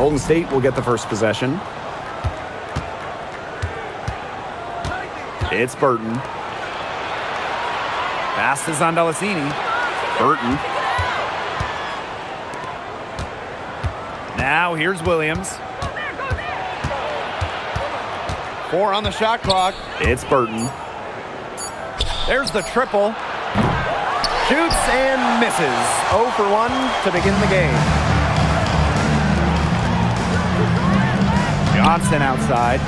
Golden State will get the first possession. It's Burton. Pass to Zondalacini. Burton. Now here's Williams. 4 on the shot clock. It's Burton. There's the triple. Shoots and misses. 0 for 1 to begin the game. Johnson outside.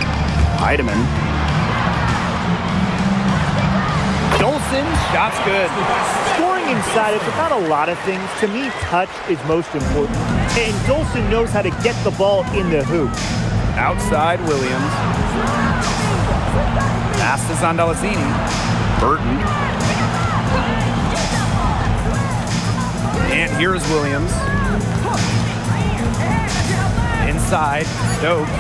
Heidemann. Dolson, shot's good. Scoring inside, it's about a lot of things. To me, touch is most important. And Dolson knows how to get the ball in the hoop. Outside, Williams. Pass to Zondalacini. Burton. And here's Williams. Inside, Stokes.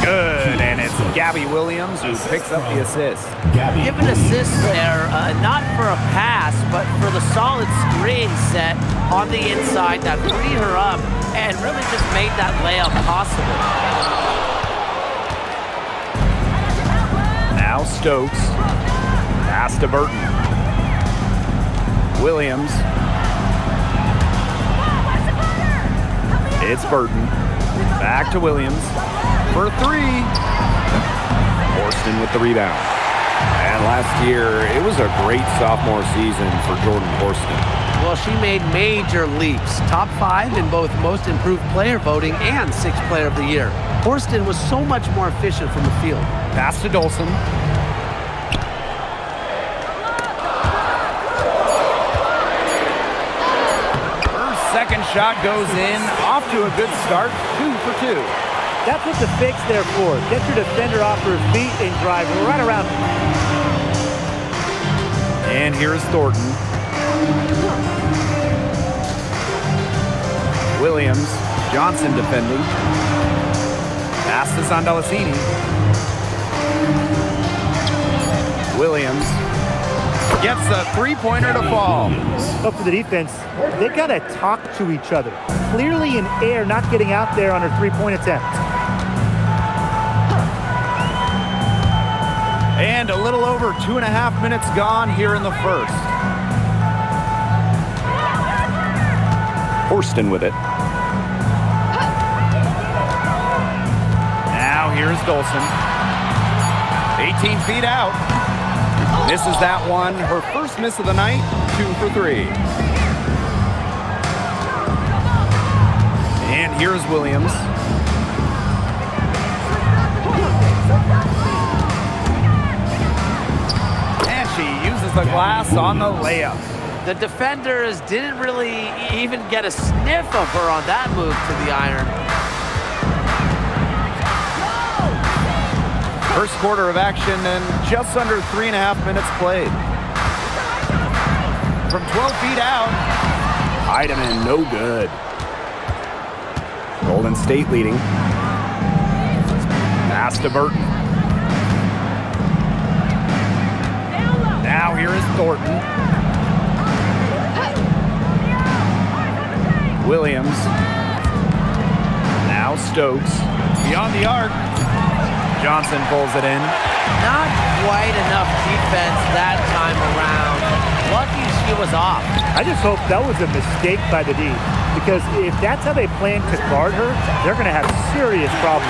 Good, and it's Gabby Williams who picks up the assist. Give an assist there, not for a pass, but for the solid screen set on the inside that freed her up and really just made that layup possible. Now Stokes. Pass to Burton. Williams. It's Burton. Back to Williams. For 3. Horston with the rebound. And last year, it was a great sophomore season for Jordan Horston. Well, she made major leaps. Top 5 in both most improved player voting and 6th player of the year. Horston was so much more efficient from the field. Pass to Dolson. Her second shot goes in. Off to a good start. 2 for 2. That's what the fake's there for. Get your defender off her feet and drive right around. And here's Thornton. Williams. Johnson defending. Pass to Zondalacini. Williams gets a three-pointer to fall. But for the defense, they got to talk to each other. Clearly in air, not getting out there on her three-point attempt. And a little over 2.5 minutes gone here in the first. Horston with it. Now here's Dolson. 18 feet out. Misses that one. Her first miss of the night. 2 for 3. And here's Williams. And she uses the glass on the layup. The defenders didn't really even get a sniff of her on that move to the iron. First quarter of action and just under 3.5 minutes played. From 12 feet out. Heidemann, no good. Golden State leading. Pass to Burton. Now here is Thornton. Williams. Now Stokes. Beyond the arc. Johnson pulls it in. Not quite enough defense that time around. Lucky she was off. I just hope that was a mistake by the D, because if that's how they plan to guard her, they're going to have serious problems.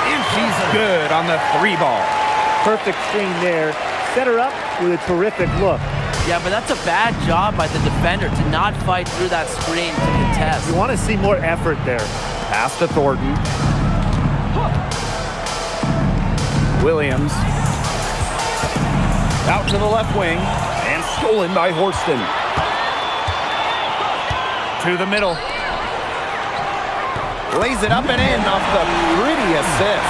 And she's good on the 3 ball. Perfect screen there. Set her up with a terrific look. Yeah, but that's a bad job by the defender to not fight through that screen to contest. You want to see more effort there. Pass to Thornton. Williams. Out to the left wing. And stolen by Horston. To the middle. Lays it up and in off the pretty assist.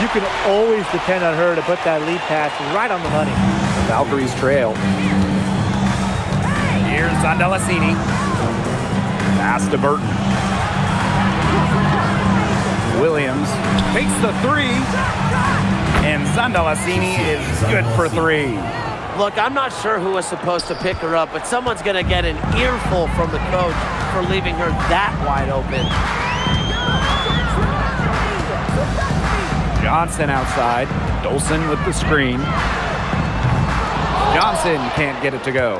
You can always depend on her to put that lead pass right on the money. The Valkyries trail. Here's Zondalacini. Pass to Burton. Williams takes the 3. And Zondalacini is good for 3. Look, I'm not sure who was supposed to pick her up, but someone's going to get an earful from the coach for leaving her that wide open. Johnson outside. Dolson with the screen. Johnson can't get it to go.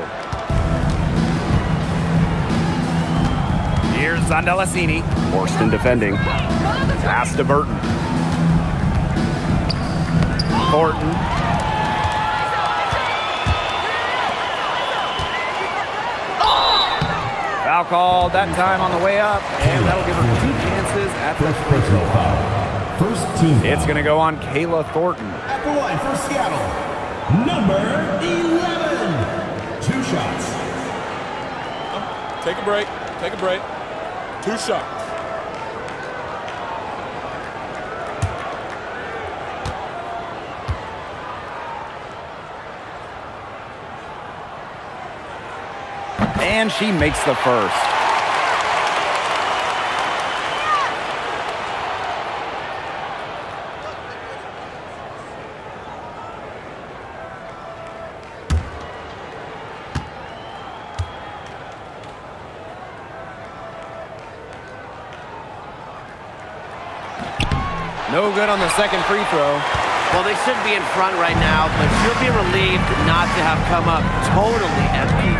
Here's Zondelassini. Morstan defending. Pass to Burton. Thornton. Foul called that time on the way up, and that'll give her 2 chances at the free throw foul. First team foul. It's going to go on Kayla Thornton. At the line for Seattle, number 11. 2 shots. Take a break. Take a break. 2 shots. And she makes the first. No good on the second free throw. Well, they should be in front right now, but she'll be relieved not to have come up totally empty.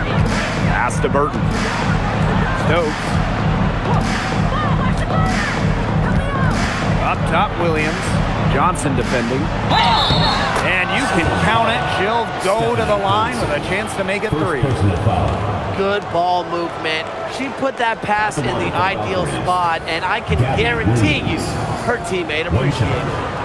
Pass to Burton. Stokes. Up top, Williams. Johnson defending. And you can count it. She'll go to the line with a chance to make it 3. Good ball movement. She put that pass in the ideal spot, and I can guarantee you her teammate appreciated it.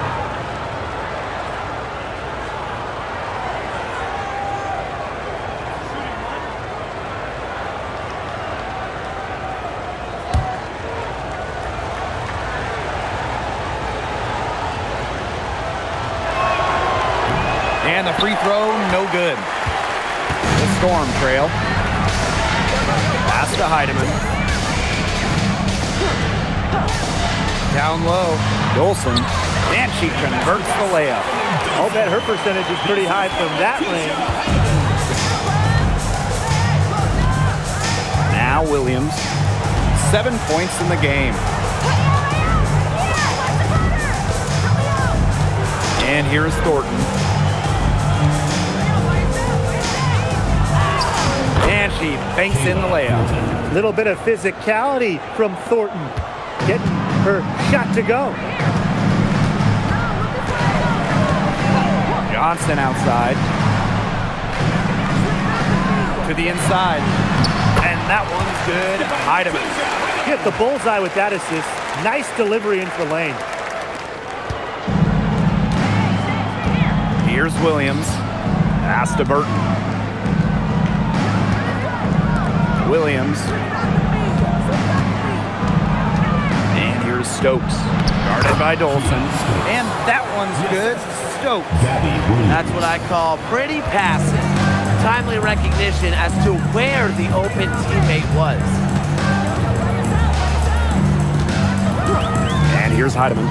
And the free throw, no good. The Storm trail. Pass to Heidemann. Down low, Dolson. And she converts the layup. I'll bet her percentage is pretty high from that range. Now Williams. 7 points in the game. And here's Thornton. And she banks in the layup. Little bit of physicality from Thornton. Getting her shot to go. Johnson outside. To the inside. And that one's good. Heidemann. Hit the bullseye with that assist. Nice delivery into the lane. Here's Williams. Pass to Burton. Williams. And here's Stokes. Guarded by Dolson. And that one's good. Stokes. That's what I call pretty passive. Timely recognition as to where the open teammate was. And here's Heidemann.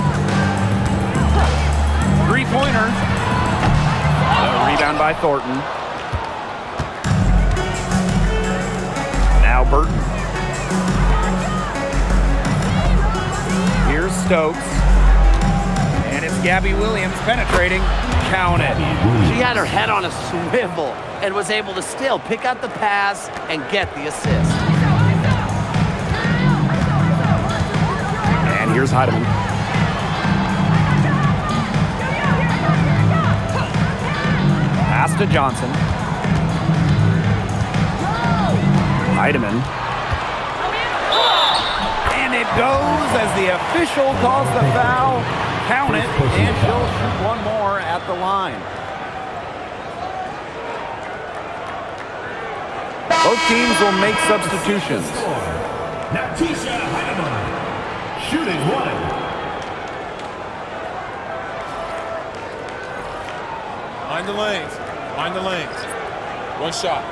Three-pointer. A rebound by Thornton. Now Burton. Here's Stokes. And it's Gabby Williams penetrating. Count it. She had her head on a swivel and was able to still pick up the pass and get the assist. And here's Heidemann. Pass to Johnson. Heidemann. And it goes as the official calls the foul. Count it, and she'll shoot one more at the line. Both teams will make substitutions. Natisha Heidemann, shooting 1. Mind the lanes. Mind the lanes. 1 shot.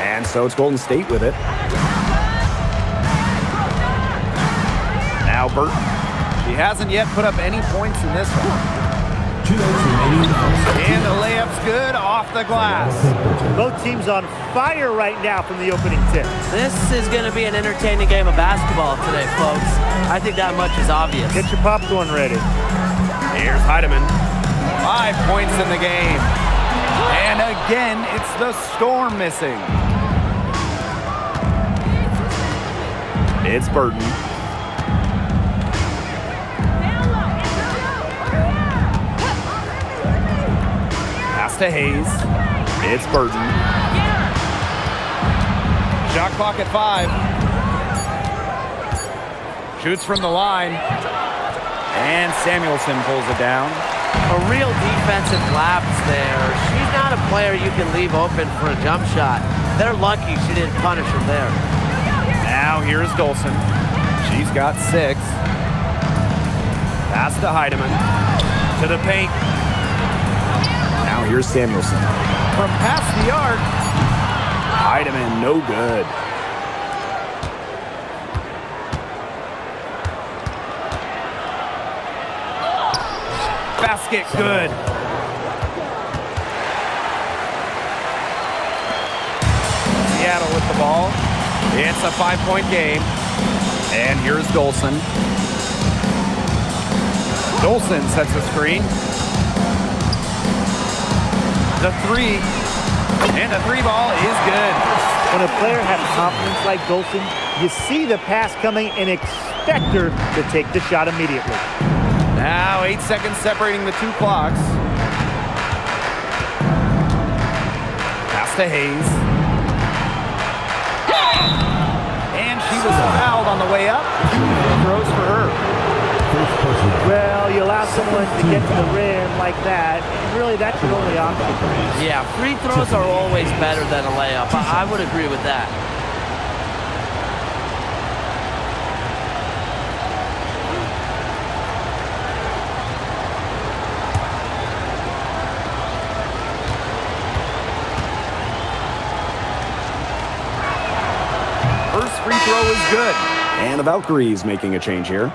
And so it's Golden State with it. Now Burton. She hasn't yet put up any points in this one. 2 minutes remaining in the first. And the layup's good off the glass. Both teams on fire right now from the opening tip. This is going to be an entertaining game of basketball today, folks. I think that much is obvious. Get your popcorn ready. Here's Heidemann. 5 points in the game. And again, it's the Storm missing. It's Burton. Pass to Hayes. It's Burton. Shot clock at 5. Shoots from the line. And Samuelson pulls it down. A real defensive lapse there. She's not a player you can leave open for a jump shot. They're lucky she didn't punish her there. Now here's Dolson. She's got 6. Pass to Heidemann. To the paint. Now here's Samuelson. From past the arc. Heidemann, no good. Basket, good. Seattle with the ball. It's a 5-point game. And here's Dolson. Dolson sets a screen. The 3. And the 3 ball is good. When a player has confidence like Dolson, you see the pass coming and expect her to take the shot immediately. Now 8 seconds separating the 2 clocks. Pass to Hayes. And she was fouled on the way up. 2 throws for her. Well, you allow someone to get to the rim like that, and really that's your only option. Yeah, free throws are always better than a layup. I would agree with that. First free throw is good. And the Valkyries making a change here.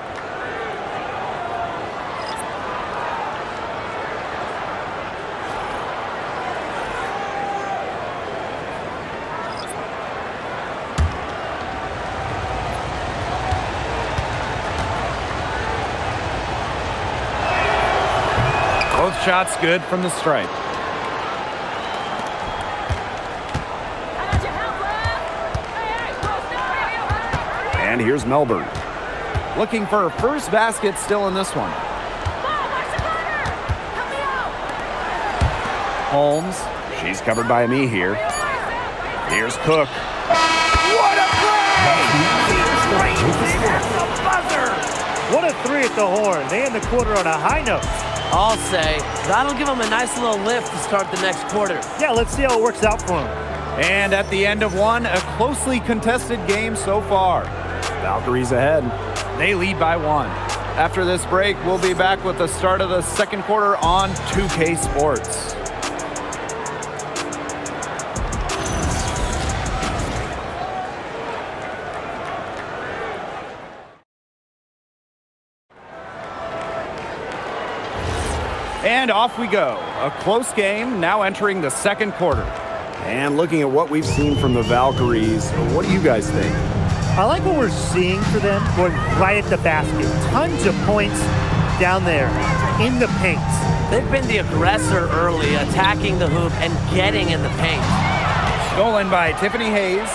Both shots good from the stripe. And here's Melbourne. Looking for her first basket still in this one. Holmes. She's covered by me here. Here's Cook. What a play! What a 3 at the horn. They end the quarter on a high note. I'll say that'll give them a nice little lift to start the next quarter. Yeah, let's see how it works out for them. And at the end of one, a closely contested game so far. Valkyries ahead. They lead by 1. After this break, we'll be back with the start of the second quarter on 2K Sports. And off we go. A close game now entering the second quarter. And looking at what we've seen from the Valkyries, what do you guys think? I like what we're seeing for them going right at the basket. Tons of points down there in the paint. They've been the aggressor early, attacking the hoop and getting in the paint. Stolen by Tiffany Hayes.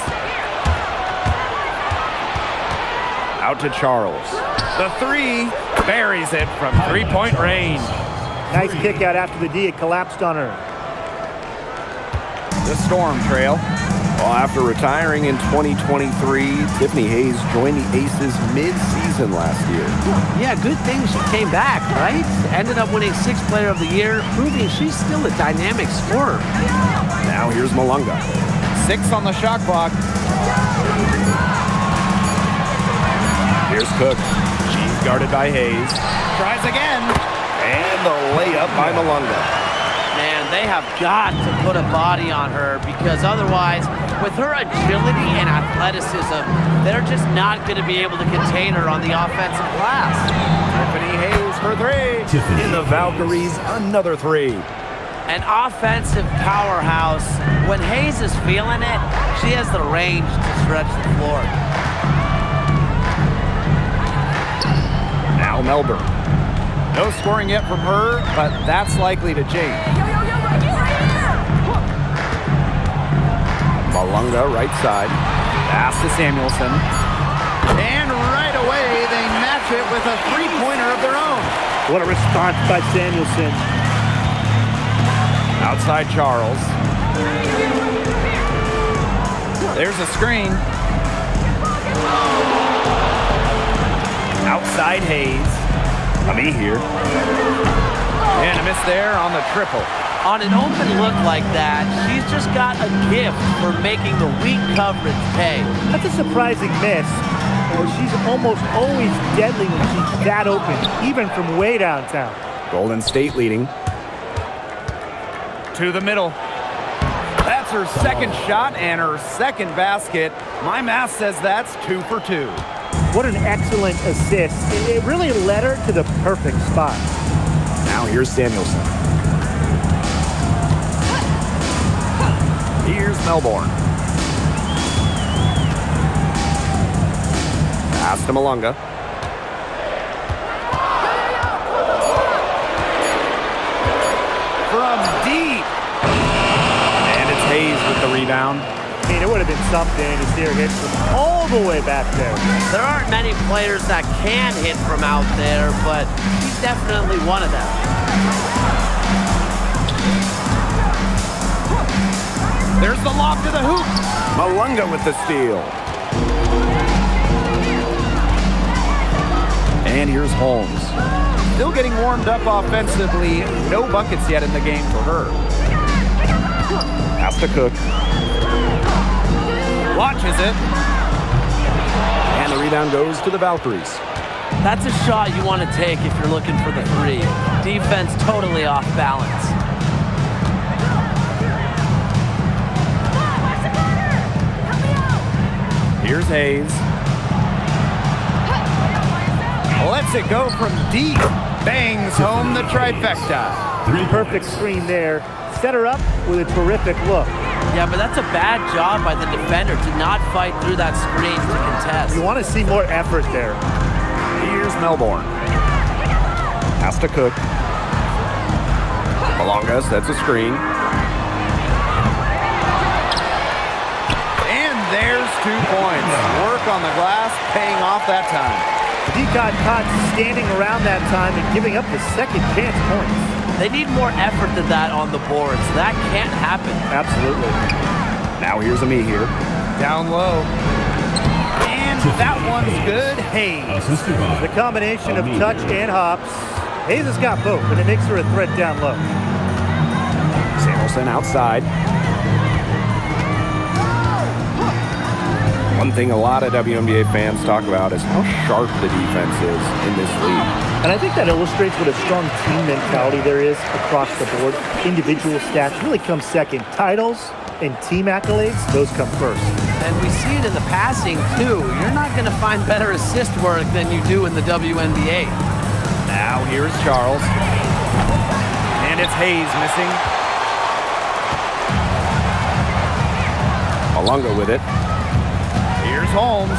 Out to Charles. The 3 buries it from 3-point range. Nice kick out after the D. It collapsed on her. The Storm trail. Well, after retiring in 2023, Tiffany Hayes joined the Aces mid-season last year. Yeah, good thing she came back, right? Ended up winning 6th Player of the Year, proving she's still a dynamic scorer. Now here's Malunga. 6 on the shot clock. Here's Cook. She's guarded by Hayes. Tries again. And the layup by Malunga. Man, they have got to put a body on her because otherwise, with her agility and athleticism, they're just not going to be able to contain her on the offensive glass. Tiffany Hayes for three. Tiffany. In the Valkyries, another three. An offensive powerhouse. When Hayes is feeling it, she has the range to stretch the floor. Now Melbourne. No scoring yet from her, but that's likely to change. Malunga, right side. Pass to Samuelson. And right away, they match it with a three-pointer of their own. What a response by Samuelson. Outside Charles. There's a screen. Outside Hayes. Me here. And a miss there on the triple. On an open look like that, she's just got a gift for making the weak coverage pay. That's a surprising miss. She's almost always deadly when she's that open, even from way downtown. Golden State leading. To the middle. That's her second shot and her second basket. My math says that's 2 for 2. What an excellent assist. It really led her to the perfect spot. Now here's Samuelson. Here's Melbourne. Pass to Malunga. From deep. And it's Hayes with the rebound. I mean, it would have been something to see her hit from all the way back there. There aren't many players that can hit from out there, but she's definitely one of them. There's the lob to the hoop. Malunga with the steal. And here's Holmes. Still getting warmed up offensively. No buckets yet in the game for her. Pass to Cook. Launches it. And the rebound goes to the Valkyries. That's a shot you want to take if you're looking for the three. Defense totally off balance. Here's Hayes. Lets it go from deep. Bangs home the trifecta. Perfect screen there. Set her up with a terrific look. Yeah, but that's a bad job by the defender to not fight through that screen to contest. You want to see more effort there. Here's Melbourne. Pass to Cook. Malunga sets a screen. And there's 2 points. Work on the glass, paying off that time. Deacon caught standing around that time and giving up the second chance points. They need more effort than that on the boards. That can't happen. Absolutely. Now here's me here. Down low. And that one's good. Hayes. Assisted by The combination of touch and hops. Hayes has got both, and it makes her a threat down low. Samuelson outside. One thing a lot of WNBA fans talk about is how sharp the defense is in this league. And I think that illustrates what a strong team mentality there is across the board. Individual stats really come second. Titles and team accolades, those come first. And we see it in the passing, too. You're not going to find better assist work than you do in the WNBA. Now here's Charles. And it's Hayes missing. Malunga with it. Here's Holmes.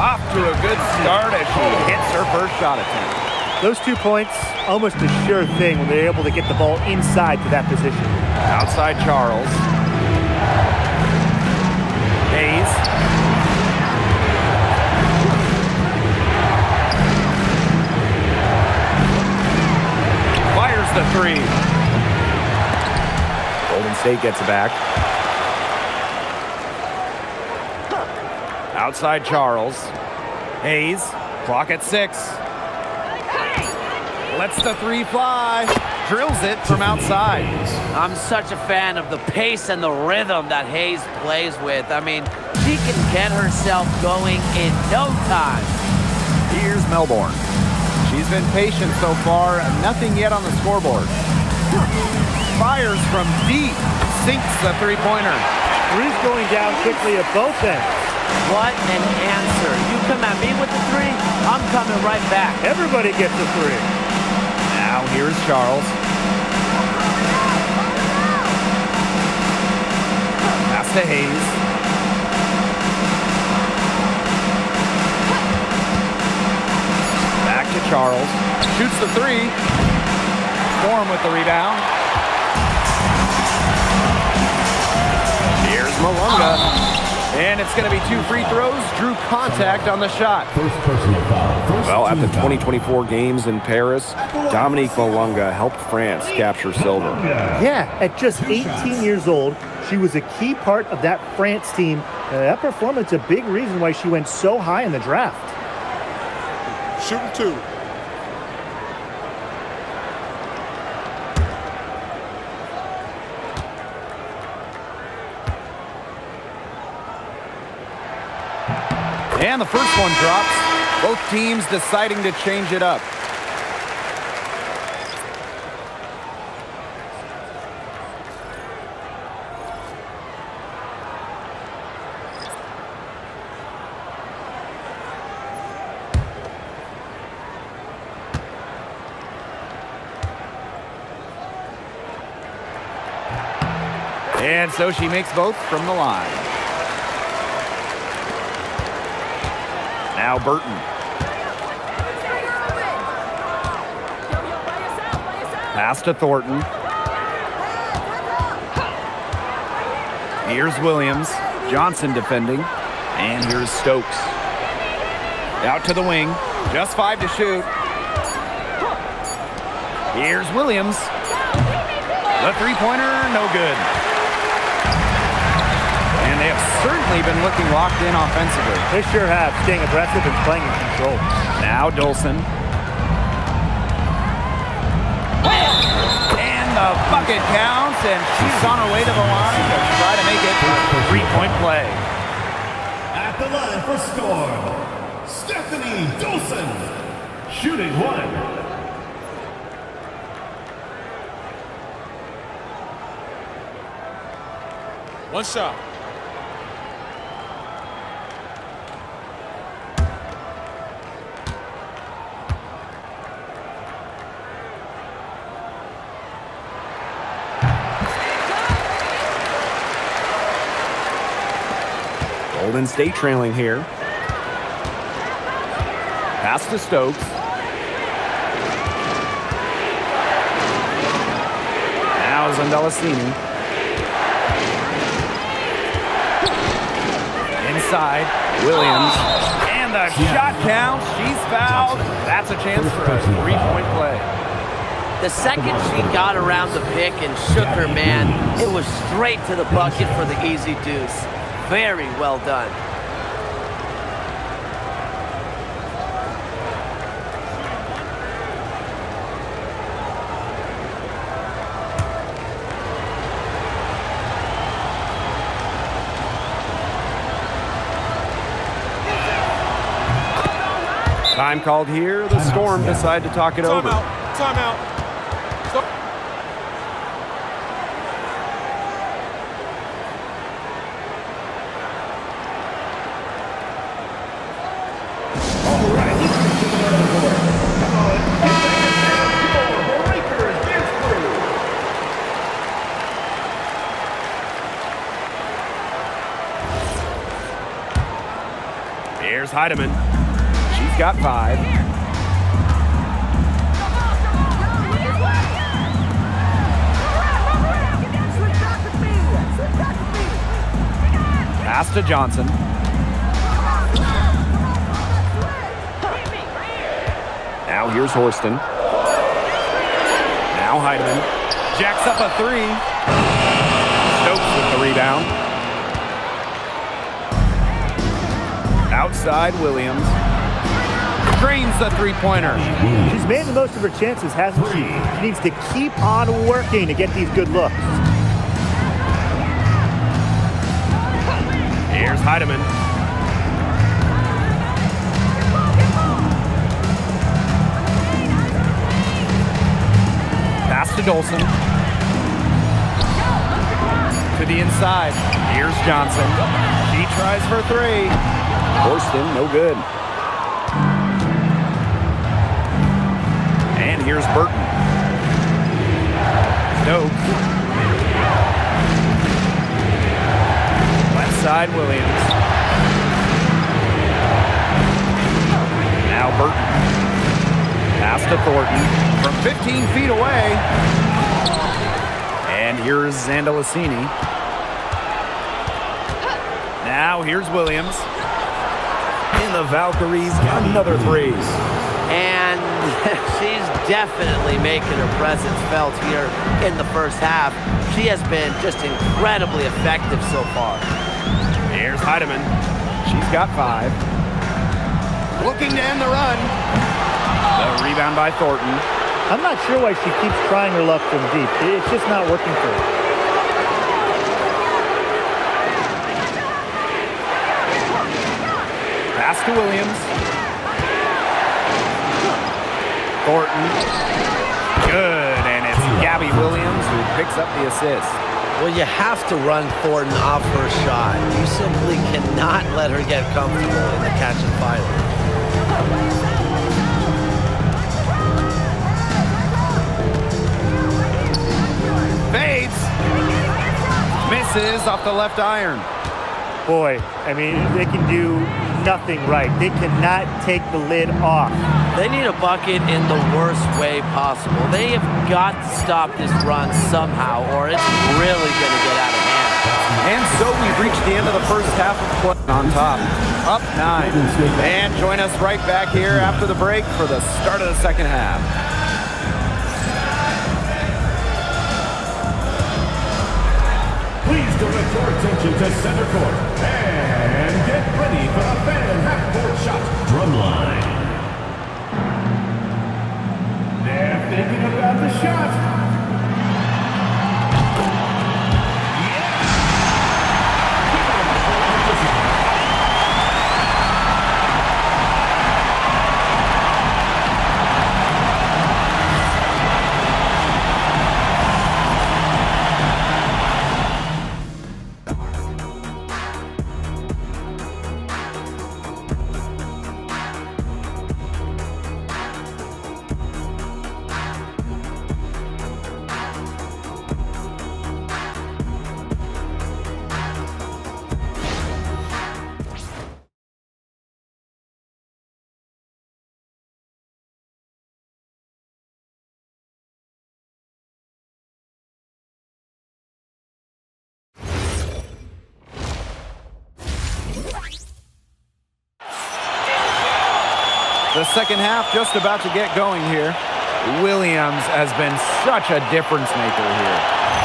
Off to a good start as she hits her first shot attempt. Those 2 points, almost a sure thing when they're able to get the ball inside to that position. Outside Charles. Hayes. Fires the three. Golden State gets it back. Outside Charles. Hayes. Clock at 6. Lets the three fly. Drills it from outside. I'm such a fan of the pace and the rhythm that Hayes plays with. I mean, she can get herself going in no time. Here's Melbourne. She's been patient so far. Nothing yet on the scoreboard. Fires from deep. Sinks the three-pointer. Three's going down quickly at both ends. What an answer. You come at me with the three, I'm coming right back. Everybody gets a three. Now here's Charles. Pass to Hayes. Back to Charles. Shoots the three. Storm with the rebound. Here's Malunga. And it's going to be 2 free throws. Drew contact on the shot. First personal foul. Well, at the 2024 games in Paris, Dominique Malunga helped France capture silver. Yeah, at just 18 years old, she was a key part of that France team. That performance, a big reason why she went so high in the draft. Shooting 2. And the first one drops. Both teams deciding to change it up. And so she makes both from the line. Now Burton. Pass to Thornton. Here's Williams. Johnson defending. And here's Stokes. Out to the wing. Just 5 to shoot. Here's Williams. The three-pointer, no good. And they have certainly been looking locked in offensively. They sure have, staying aggressive and playing in control. Now Dolson. And the bucket counts, and she's on her way to the line to try to make it a three-point play. At the line for Storm, Stephanie Dolson. Shooting 1. One shot. Golden State trailing here. Pass to Stokes. Now Zandelasini. Inside, Williams. And the shot counts. She's fouled. That's a chance for a three-point play. The second she got around the pick and shook her man, it was straight to the bucket for the easy deuce. Very well done. Time called here. The Storm decide to talk it over. Timeout. Stop. All right, let's get to the other board. Come on, Lakers dance crew. Here's Heidemann. She's got 5. Pass to Johnson. Now here's Horston. Now Heidemann. Jacks up a 3. Stokes with the rebound. Outside Williams. Drains the three-pointer. She's made the most of her chances, hasn't she? She needs to keep on working to get these good looks. Here's Heidemann. Pass to Dolson. To the inside. Here's Johnson. She tries for 3. Horston, no good. And here's Burton. Stokes. Left side, Williams. Now Burton. Pass to Thornton from 15 feet away. And here's Zandalicini. Now here's Williams. And the Valkyries, another three. And she's definitely making her presence felt here in the first half. She has been just incredibly effective so far. Here's Heidemann. She's got 5. Looking to end the run. The rebound by Thornton. I'm not sure why she keeps trying her luck from deep. It's just not working for her. Pass to Williams. Thornton. Good, and it's Gabby Williams who picks up the assist. Well, you have to run Thornton off her shot. You simply cannot let her get comfortable in the catch and fire. Fades. Misses off the left iron. Boy, I mean, they can do nothing right. They cannot take the lid off. They need a bucket in the worst way possible. They have got to stop this run somehow, or it's really going to get out of hand. And so we've reached the end of the first half of play on top. Up 9. And join us right back here after the break for the start of the second half. Please direct your attention to center court and get ready for the fan half-court shot drumline. They're thinking about the shot. The second half just about to get going here. Williams has been such a difference maker here.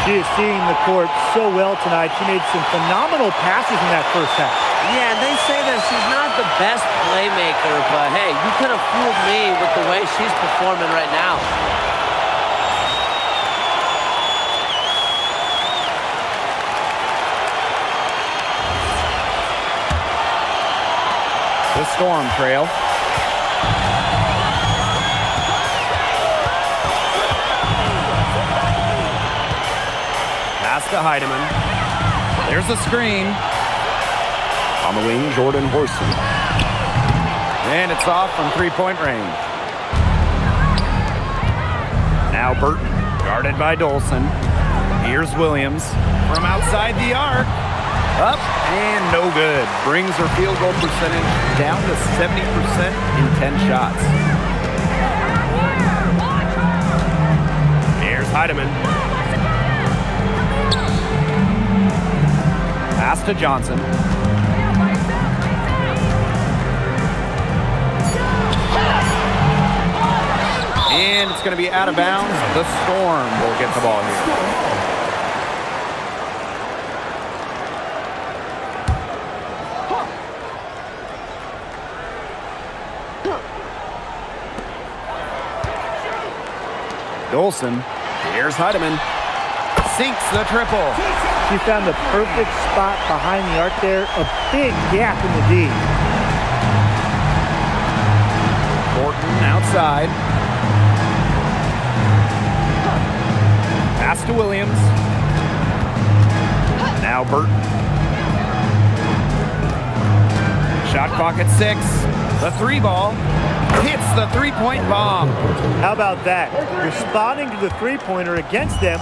She is seeing the court so well tonight. She made some phenomenal passes in that first half. Yeah, they say that she's not the best playmaker, but hey, you could have fooled me with the way she's performing right now. The Storm trail. Pass to Heidemann. There's a screen. On the wing, Jordan Horson. And it's off from three-point range. Now Burton, guarded by Dolson. Here's Williams from outside the arc. Up and no good. Brings her field goal percentage down to 70% in 10 shots. Here's Heidemann. Pass to Johnson. And it's going to be out of bounds. The Storm will get the ball here. Dolson. Here's Heidemann. Sinks the triple. She found the perfect spot behind the arc there. A big gap in the D. Thornton outside. Pass to Williams. Now Burton. Shot clock at 6. The 3 ball. hits the three-point bomb. How about that? Responding to the three-pointer against them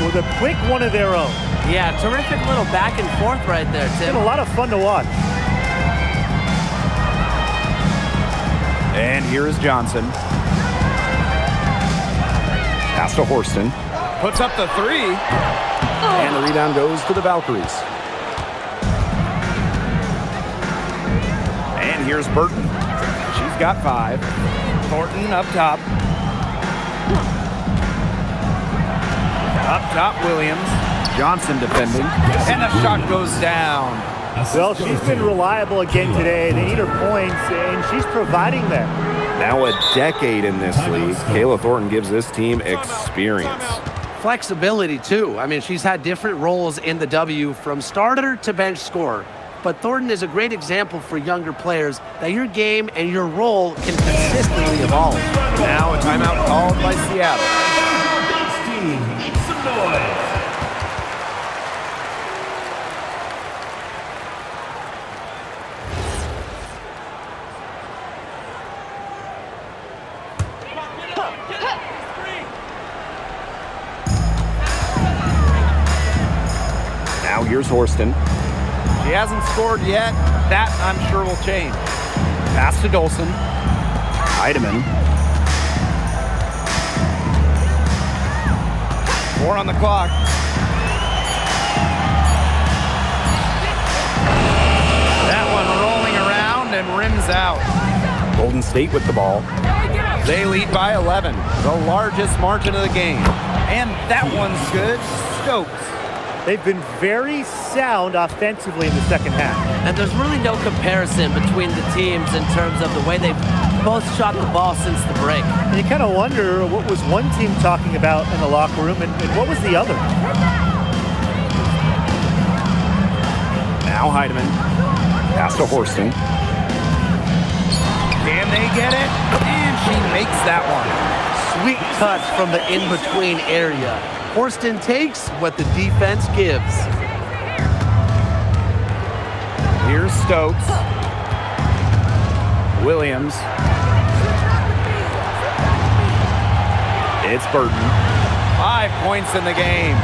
with a quick one of their own. Yeah, terrific little back and forth right there, It's Tim. been a lot of fun to watch. And here is Johnson. Pass to Horston. Puts up the three. And the rebound goes to the Valkyries. And here's Burton. She's got 5. Thornton up top. Up top, Williams. Johnson defending. And the shot goes down. Well, she's been reliable again today. They need her points, and she's providing them. Now a decade in this league, Kayla Thornton gives this team experience. Flexibility, too. I mean, she's had different roles in the W from starter to bench scorer. But Thornton is a great example for younger players that your game and your role can consistently evolve. Now a timeout called by Seattle. Bench team, make some noise. Now here's Horston. She hasn't scored yet. That, I'm sure, will change. Pass to Dolson. Heidemann. 4 on the clock. That one rolling around and rims out. Golden State with the ball. They lead by 11, the largest margin of the game. And that one's good. Stokes. They've been very sound offensively in the second half. And there's really no comparison between the teams in terms of the way they've both shot the ball since the break. And you kind of wonder what was one team talking about in the locker room and what was the other. Now Heidemann. Pass to Horston. Can they get it? And she makes that one. Sweet touch from the in-between area. Horston takes what the defense gives. Here's Stokes. Williams. It's Burton. 5 points in the game.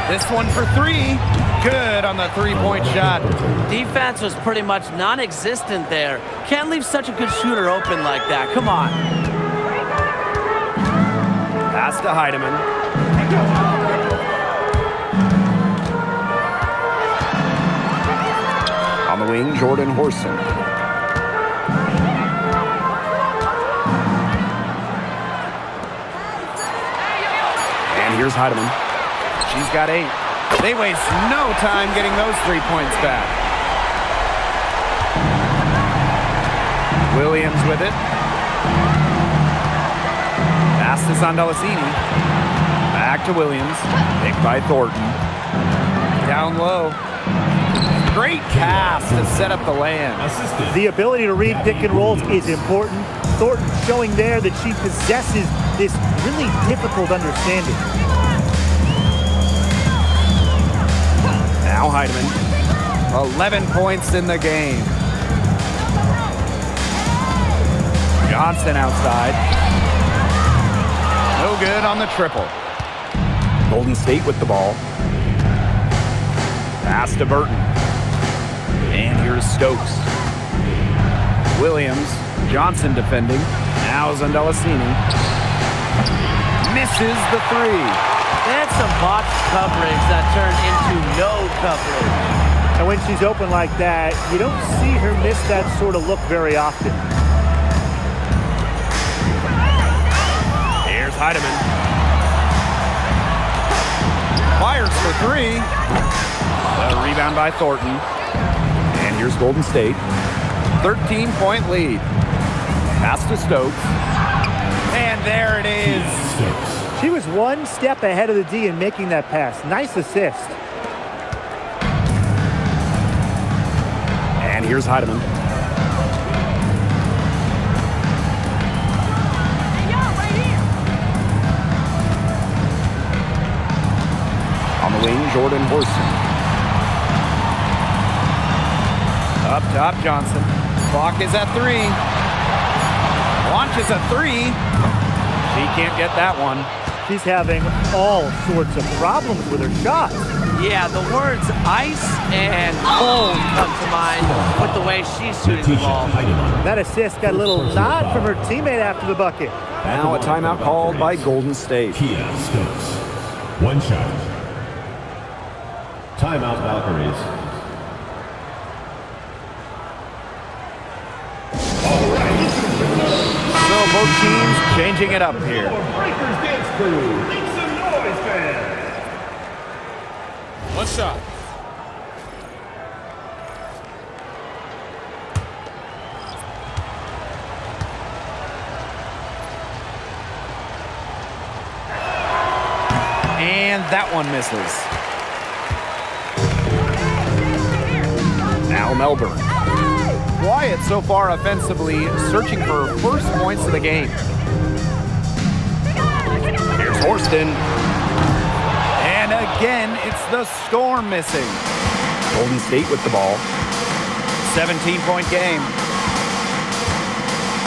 This one for 3. Good on the three-point shot. Defense was pretty much non-existent there. Can't leave such a good shooter open like that. Come on. Pass to Heidemann. On the wing, Jordan Horston. And here's Heidemann. She's got 8. They waste no time getting those 3 points back. Williams with it. Pass to Sandalasini. Back to Williams. Picked by Thornton. Down low. Great pass to set up the land. The ability to read pick and rolls is important. Thornton showing there that she possesses this really difficult understanding. Now Heidemann. 11 points in the game. Johnson outside. No good on the triple. Golden State with the ball. Pass to Burton. And here's Stokes. Williams. Johnson defending. Now Zandalasini. Misses the 3. They had some box coverage that turned into no coverage. And when she's open like that, you don't see her miss that sort of look very often. Here's Heidemann. Fires for 3. A rebound by Thornton. And here's Golden State. 13-point lead. Pass to Stokes. And there it is. She was one step ahead of the D in making that pass. Nice assist. And here's Heidemann. On the wing, Jordan Horston. Up top, Johnson. Clock is at 3. Launches a 3. She can't get that one. She's having all sorts of problems with her shot. Yeah, the words ice and cold come to mind with the way she's shooting the ball. That assist got a little nod from her teammate after the bucket. Now a timeout called by Golden State. Kia Stokes. 1 shot. Timeout, Valkyries. So both teams changing it up here. Breakers Dance Crew. Make some noise, fans. 1 shot. And that one misses. Now Melbourne. Quiet so far offensively, searching for first points of the game. Here's Horston. And again, it's the Storm missing. Golden State with the ball. 17-point game.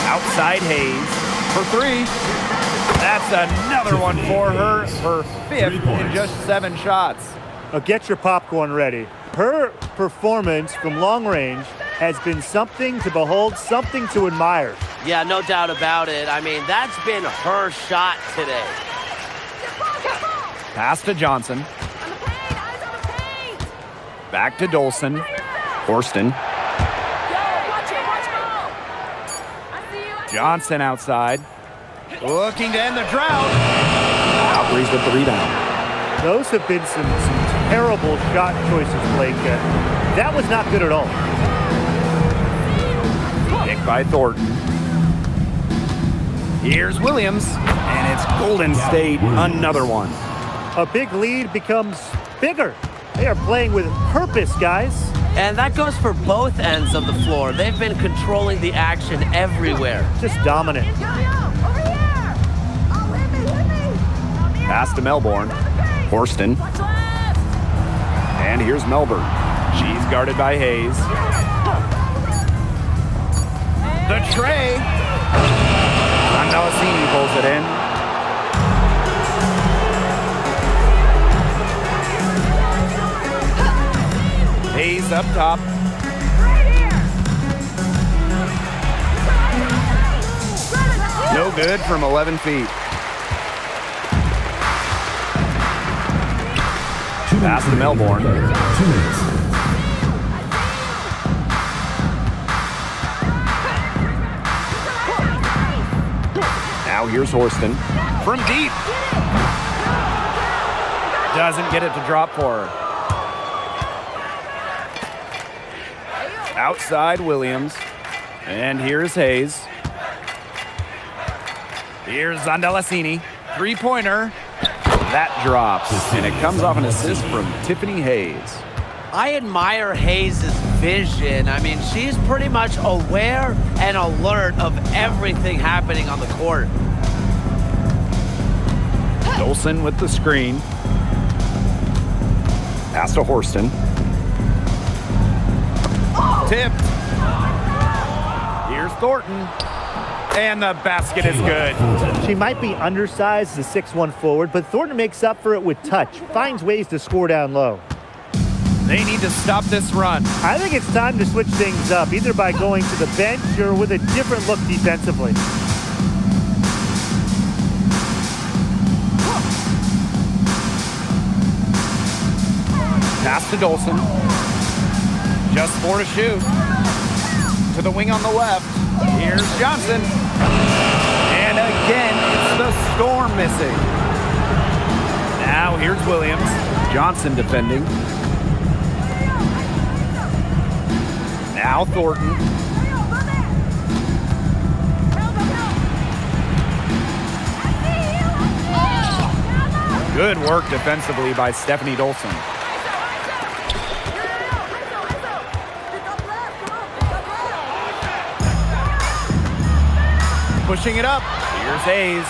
Outside Hayes for 3. That's another one for her. Her 5th in just 7 shots. Get your popcorn ready. Her performance from long range has been something to behold, something to admire. Yeah, no doubt about it. I mean, that's been her shot today. Pass to Johnson. Back to Dolson. Horston. Johnson outside. Looking to end the drought. Valkyries with the rebound. Those have been some terrible shot choices, Blake. That was not good at all. Picked by Thornton. Here's Williams. And it's Golden State, another one. A big lead becomes bigger. They are playing with purpose, guys. And that goes for both ends of the floor. They've been controlling the action everywhere. Just dominant. Pass to Melbourne. Horston. And here's Melbourne. She's guarded by Hayes. The tray. Andalacini pulls it in. Hayes up top. No good from 11 feet. Pass to Melbourne. 2 minutes. Now here's Horston. From deep. Doesn't get it to drop for her. Outside Williams. And here's Hayes. Here's Andalacini. 3-pointer. That drops. And it comes off an assist from Tiffany Hayes. I admire Hayes' vision. I mean, she's pretty much aware and alert of everything happening on the court. Dolson with the screen. Pass to Horston. Tipped. Here's Thornton. And the basket is good. She might be undersized as a 6'1" forward, but Thornton makes up for it with touch, finds ways to score down low. They need to stop this run. I think it's time to switch things up, either by going to the bench or with a different look defensively. Pass to Dolson. Just 4 to shoot. To the wing on the left. Here's Johnson. And again, it's the Storm missing. Now here's Williams. Johnson defending. Now Thornton. Good work defensively by Stephanie Dolson. Pushing it up. Here's Hayes.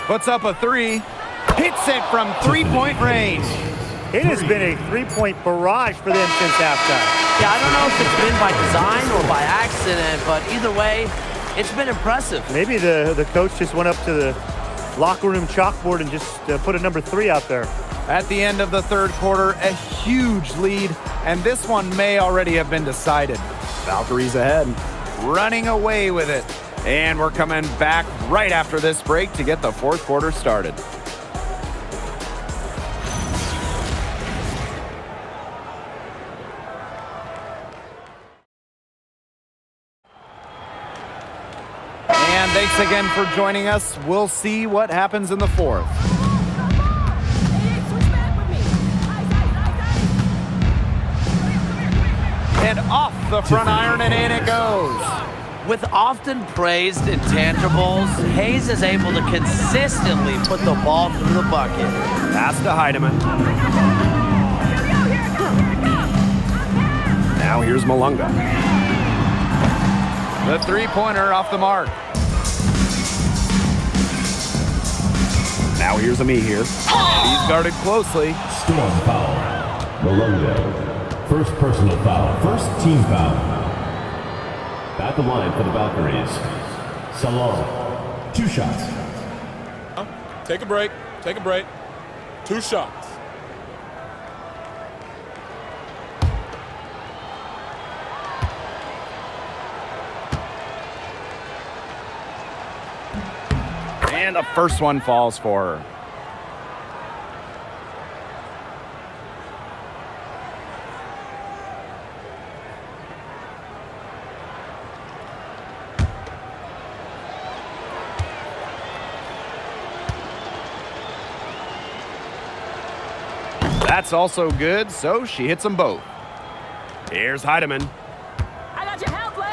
Puts up a 3. Hits it from 3-point range. It has been a three-point barrage for them since halftime. Yeah, I don't know if it's been by design or by accident, but either way, it's been impressive. Maybe the coach just went up to the locker room chalkboard and just put a number 3 out there. At the end of the third quarter, a huge lead, and this one may already have been decided. Valkyries ahead, running away with it. And we're coming back right after this break to get the fourth quarter started. And thanks again for joining us. We'll see what happens in the fourth. And off the front iron, and in it goes. With often praised intangibles, Hayes is able to consistently put the ball through the bucket. Pass to Heidemann. Now here's Malunga. The three-pointer off the mark. Now here's Ami here. He's guarded closely. Storm foul. Malunga. First personal foul. First team foul. At the line for the Valkyries. Salon. 2 shots. Take a break. Take a break. 2 shots. And the first one falls for her. That's also good, so she hits them both. Here's Heidemann. I got your help, Lev.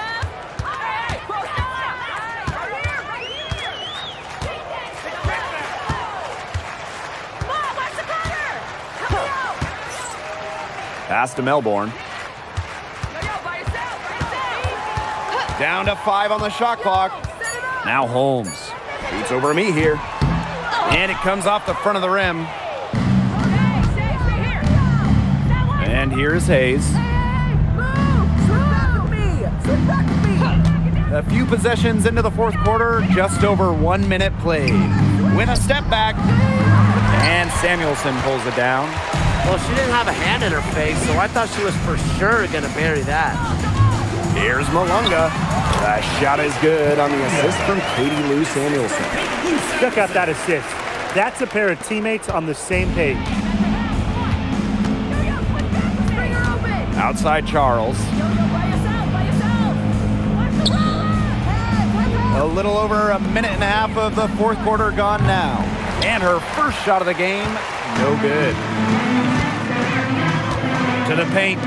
Hey, right here. Mom, watch the corner. Help me out. Pass to Melbourne. Yo, by yourself. Down to 5 on the shot clock. Set it up. Now Holmes. Shoots over me here. And it comes off the front of the rim. Okay, stay here. That one. And here's Hayes. Hey, move. Swim back with me. A few possessions into the fourth quarter, just over 1 minute played. With a step back. And Samuelson pulls it down. Well, she didn't have a hand in her face, so I thought she was for sure going to bury that. Here's Malunga. That shot is good on the assist from Katie Lou Samuelson. Check out that assist. That's a pair of teammates on the same page. Outside Charles. A little over a minute and a half of the fourth quarter gone now. And her first shot of the game, no good. To the paint.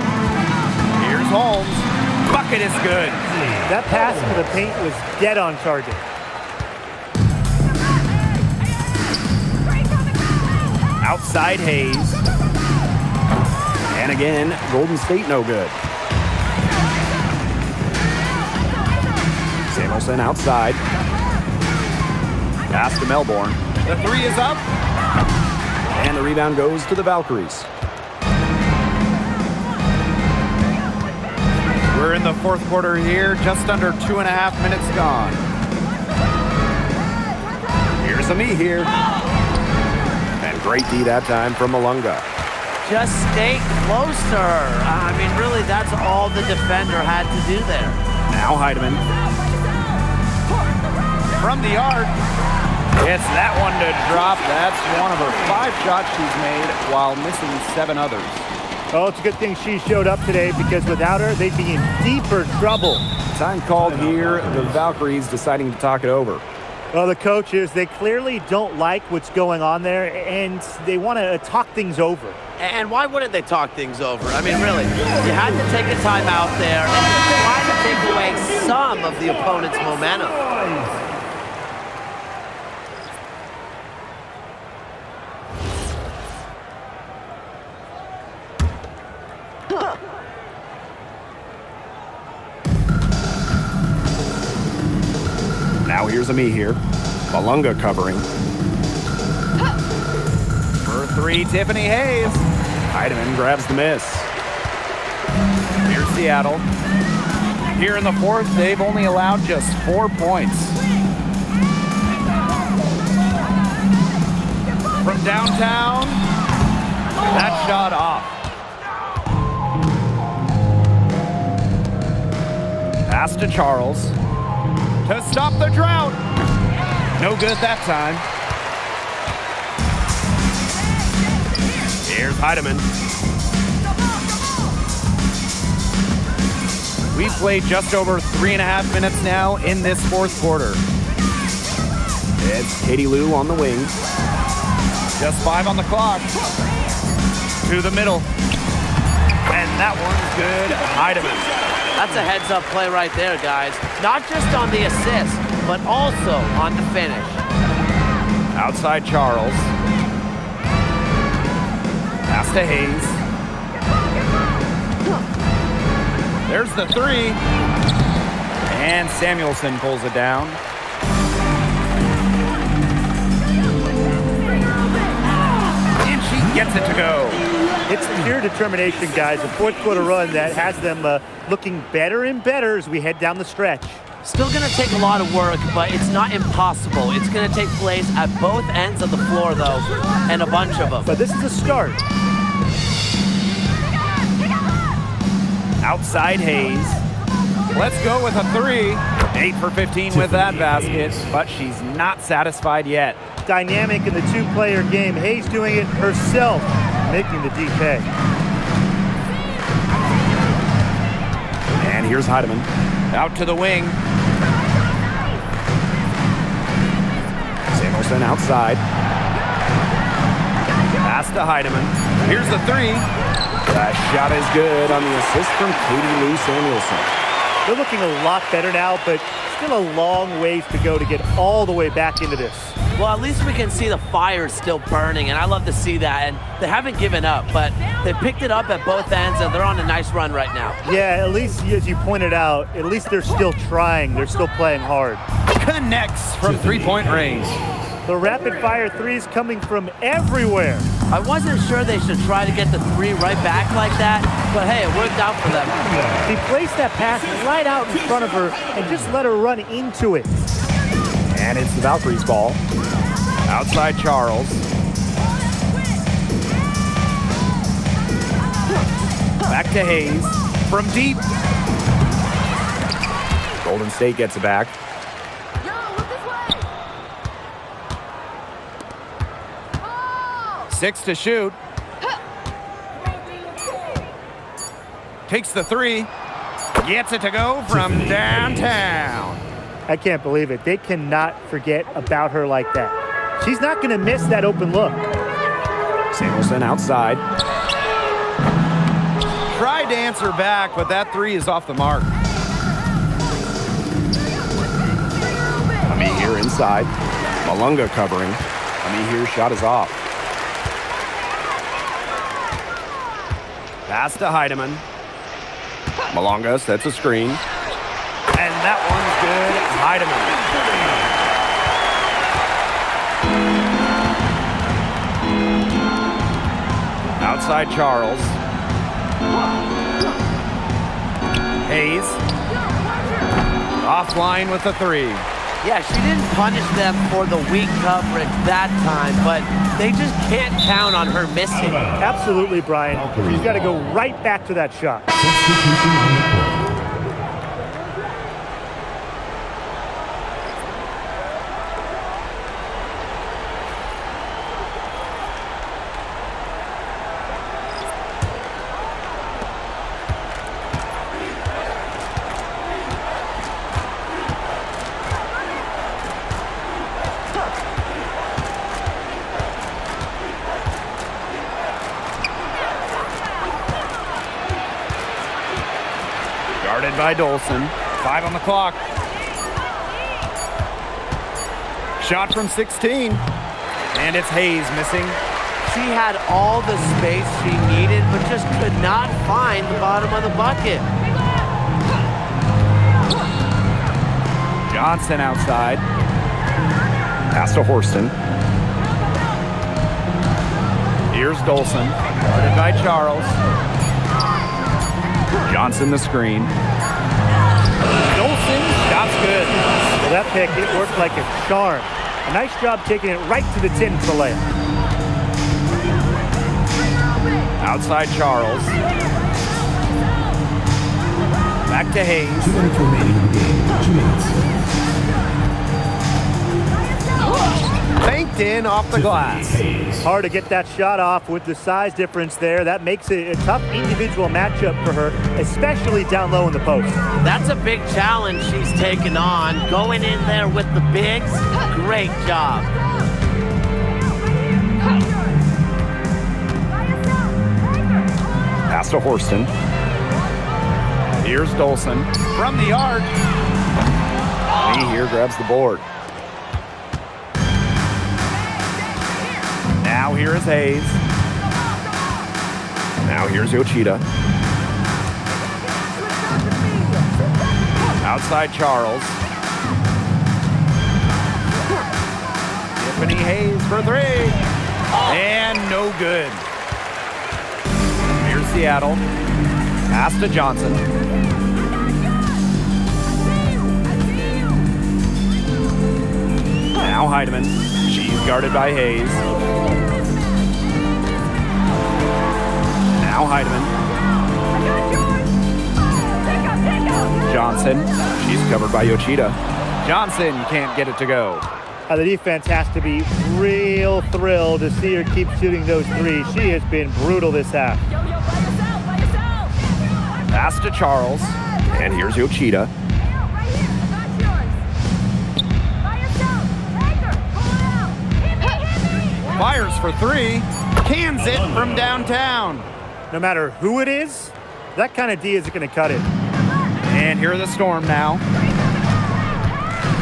Here's Holmes. Bucket is good. That pass to the paint was dead on target. Outside Hayes. And again, Golden State no good. Samuelson outside. Pass to Melbourne. The three is up. And the rebound goes to the Valkyries. We're in the fourth quarter here, just under 2.5 minutes gone. Here's Ami here. And great D that time from Malunga. Just stay closer. I mean, really, that's all the defender had to do there. Now Heidemann. From the arc. It's that one to drop. That's one of her 5 shots she's made while missing 7 others. Oh, it's a good thing she showed up today because without her, they'd be in deeper trouble. Time called here. The Valkyries deciding to talk it over. Well, the coaches, they clearly don't like what's going on there, and they want to talk things over. And why wouldn't they talk things over? I mean, really, you had to take a time out there and try to take away some of the opponent's momentum. Now here's Ami here. Malunga covering. For 3, Tiffany Hayes. Heidemann grabs the miss. Here's Seattle. Here in the fourth, they've only allowed just 4 points. From downtown, that shot off. Pass to Charles to stop the drought. No good that time. Here's Heidemann. We've played just over 3.5 minutes now in this fourth quarter. It's Katie Lou on the wing. Just 5 on the clock. To the middle. And that one's good. Heidemann. That's a heads-up play right there, guys. Not just on the assist, but also on the finish. Outside Charles. Pass to Hayes. There's the three. And Samuelson pulls it down. And she gets it to go. It's pure determination, guys. A fourth quarter run that has them looking better and better as we head down the stretch. Still going to take a lot of work, but it's not impossible. It's going to take place at both ends of the floor, though, and a bunch of them. But this is a start. Outside Hayes. Let's go with a three. 8 for 15 with that basket, but she's not satisfied yet. Dynamic in the two-player game. Hayes doing it herself, making the D pay. And here's Heidemann. Out to the wing. Samuelson outside. Pass to Heidemann. Here's the three. That shot is good on the assist from Katie Lou Samuelson. They're looking a lot better now, but still a long ways to go to get all the way back into this. Well, at least we can see the fire still burning, and I love to see that. And they haven't given up, but they picked it up at both ends, and they're on a nice run right now. Yeah, at least, as you pointed out, at least they're still trying. They're still playing hard. Connects from three-point range. The rapid-fire threes coming from everywhere. I wasn't sure they should try to get the three right back like that, but hey, it worked out for them. He placed that pass right out in front of her and just let her run into it. And it's the Valkyries' ball. Outside Charles. Back to Hayes. From deep. Golden State gets it back. Yo, look this way. 6 to shoot. Takes the three. Gets it to go from downtown. I can't believe it. They cannot forget about her like that. She's not going to miss that open look. Samuelson outside. Tried to answer back, but that three is off the mark. Here inside. Malunga covering. Here shot is off. Pass to Heidemann. Malunga sets a screen. And that one's good. Heidemann. Outside Charles. Hayes. Offline with the three. Yeah, she didn't punish them for the weak coverage that time, but they just can't count on her missing. Absolutely, Brian. She's got to go right back to that shot. Substitution on the court. Guarded by Dolson. 5 on the clock. Shot from 16. And it's Hayes missing. She had all the space she needed, but just could not find the bottom of the bucket. Johnson outside. Pass to Horston. Here's Dolson, guarded by Charles. Johnson the screen. Dolson, shot's good. Well, that pick, it worked like a charm. A nice job taking it right to the 10 for the layup. Outside Charles. Back to Hayes. 2 minutes remaining in the game. 2 minutes. Banked in off the glass. Hard to get that shot off with the size difference there. That makes it a tough individual matchup for her, especially down low in the post. That's a big challenge she's taken on. Going in there with the bigs, great job. Pass to Horston. Here's Dolson from the arc. Lee here grabs the board. Now here is Hayes. Now here's Yoshida. Outside Charles. Tiffany Hayes for three. And no good. Here's Seattle. Pass to Johnson. Now Heidemann. She's guarded by Hayes. Now Heidemann. Johnson. She's covered by Yoshida. Johnson can't get it to go. The defense has to be real thrilled to see her keep shooting those threes. She has been brutal this half. Pass to Charles. And here's Yoshida. Fires for three. Cans it from downtown. No matter who it is, that kind of D isn't going to cut it. And here are the Storm now.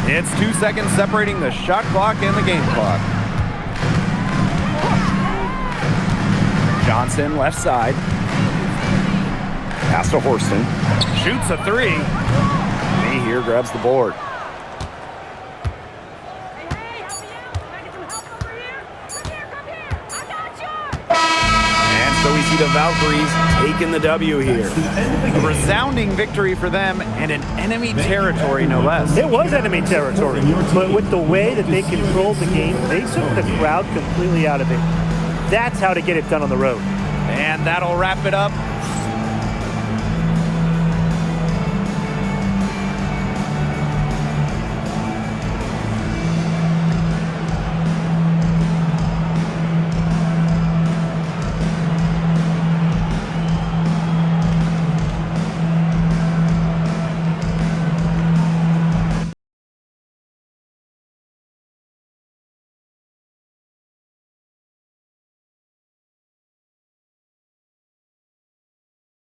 It's 2 seconds separating the shot clock and the game clock. Johnson, left side. Pass to Horston. Shoots a three. Lee here grabs the board. And so we see the Valkyries taking the W here. A resounding victory for them and an enemy territory, no less. It was enemy territory, but with the way that they controlled the game, they took the crowd completely out of it. That's how to get it done on the road. And that'll wrap it up